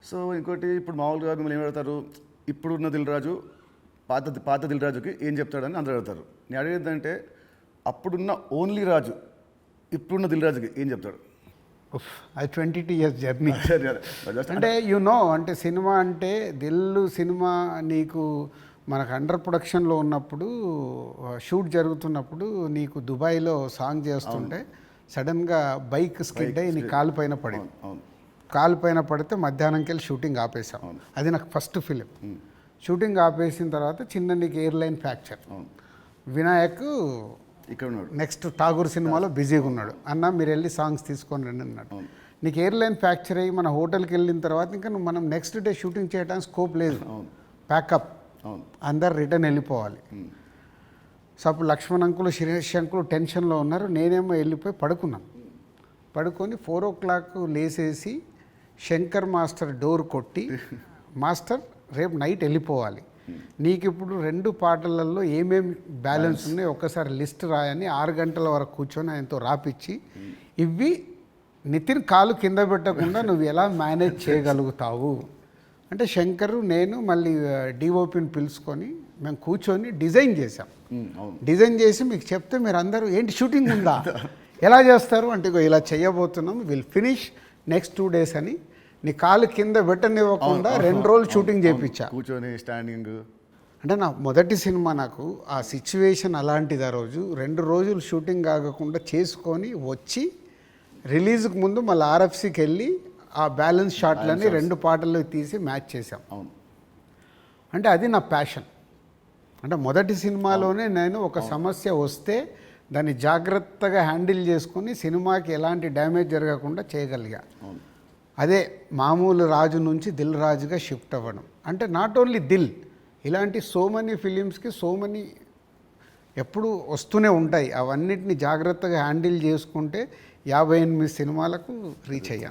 So ఇంకోటి ఇప్పుడు మామూలుగా మిమ్మల్ని ఏం అడుగుతారు, ఇప్పుడున్న దిల్ రాజు పాత దిల్ రాజుకి ఏం చెప్తాడని అందరూ అడుగుతారు. నేను అడిగేదంటే అప్పుడున్న ఓన్లీ రాజు ఇప్పుడున్న దిల్ రాజుకి ఏం చెప్తాడు? అది 22 years జర్నీ. అంటే అంటే సినిమా అంటే దిల్లు సినిమా నీకు మనకు అండర్ ప్రొడక్షన్లో ఉన్నప్పుడు షూట్ జరుగుతున్నప్పుడు నీకు దుబాయ్లో సాంగ్ చేస్తుంటే సడన్గా బైక్ స్కిడ్ అయ్యి నీ కాలు పైన పడింది. కాలు పైన పడితే మధ్యాహ్నంకి వెళ్ళి షూటింగ్ ఆపేసాం. అది నాకు ఫస్ట్ ఫిలిం. షూటింగ్ ఆపేసిన తర్వాత చిన్న నీకు ఎయిర్లైన్ ఫ్రాక్చర్. వినాయక్ ఇక్కడ ఉన్నాడు, నెక్స్ట్ ఠాగూర్ సినిమాలో బిజీగా ఉన్నాడు. అన్న మీరు వెళ్ళి సాంగ్స్ తీసుకొని రండి అన్నాడు. నీకు ఎయిర్లైన్ ఫ్రాక్చర్ అయ్యి మన హోటల్కి వెళ్ళిన తర్వాత ఇంకా మనం నెక్స్ట్ డే షూటింగ్ చేయడానికి స్కోప్ లేదు. ప్యాకప్, అందరు రిటర్న్ వెళ్ళిపోవాలి. సో అప్పుడు లక్ష్మణ్ అంకులు శిరీష్ అంకులు టెన్షన్లో ఉన్నారు. నేనేమో వెళ్ళిపోయి పడుకున్నాను. పడుకొని 4 o'clock లేసేసి శంకర్ మాస్టర్ డోర్ కొట్టి, మాస్టర్ రేపు నైట్ వెళ్ళిపోవాలి, నీకు ఇప్పుడు 2 పాటలలో ఏమేమి బ్యాలెన్స్ ఉన్నాయో ఒక్కసారి లిస్ట్ రాయని 6 గంటల వరకు కూర్చొని ఆయనతో రాపిచ్చి, ఇవి నితిన్ కాలు కింద పెట్టకుండా నువ్వు ఎలా మేనేజ్ చేయగలుగుతావు అంటే శంకర్ నేను మళ్ళీ డిఓపిని పిలుచుకొని మేము కూర్చొని డిజైన్ చేసాం. డిజైన్ చేసి మీకు చెప్తే మీరు అందరూ ఏంటి షూటింగ్ ఉందా, ఎలా చేస్తారు అంటే ఇలా చేయబోతున్నాం, విల్ ఫినిష్ నెక్స్ట్ 2 days అని నీ కాలు కింద పెట్టనివ్వకుండా 2 రోజులు షూటింగ్ చేయించా. కూర్చొని స్టాండింగ్ అంటే నా మొదటి సినిమా, నాకు ఆ సిచ్యువేషన్ అలాంటిది. ఆ రోజు 2 రోజులు షూటింగ్ ఆగకుండా చేసుకొని వచ్చి రిలీజ్కి ముందు మళ్ళీ ఆర్ఎఫ్సికి వెళ్ళి ఆ బ్యాలెన్స్ షాట్లని 2 పాటలు తీసి మ్యాచ్ చేసాం. అంటే అది నా ప్యాషన్. అంటే మొదటి సినిమాలోనే నేను ఒక సమస్య వస్తే దాన్ని జాగ్రత్తగా హ్యాండిల్ చేసుకొని సినిమాకి ఎలాంటి డ్యామేజ్ జరగకుండా చేయగలిగా. అదే మామూలు రాజు నుంచి దిల్ రాజుగా షిఫ్ట్ అవ్వడం. అంటే నాట్ ఓన్లీ దిల్, ఇలాంటి సో మెనీ ఫిలిమ్స్కి సో మెనీ ఎప్పుడు వస్తూనే ఉంటాయి. అవన్నిటిని జాగ్రత్తగా హ్యాండిల్ చేసుకుంటే 58 సినిమాలకు రీచ్ అయ్యాను.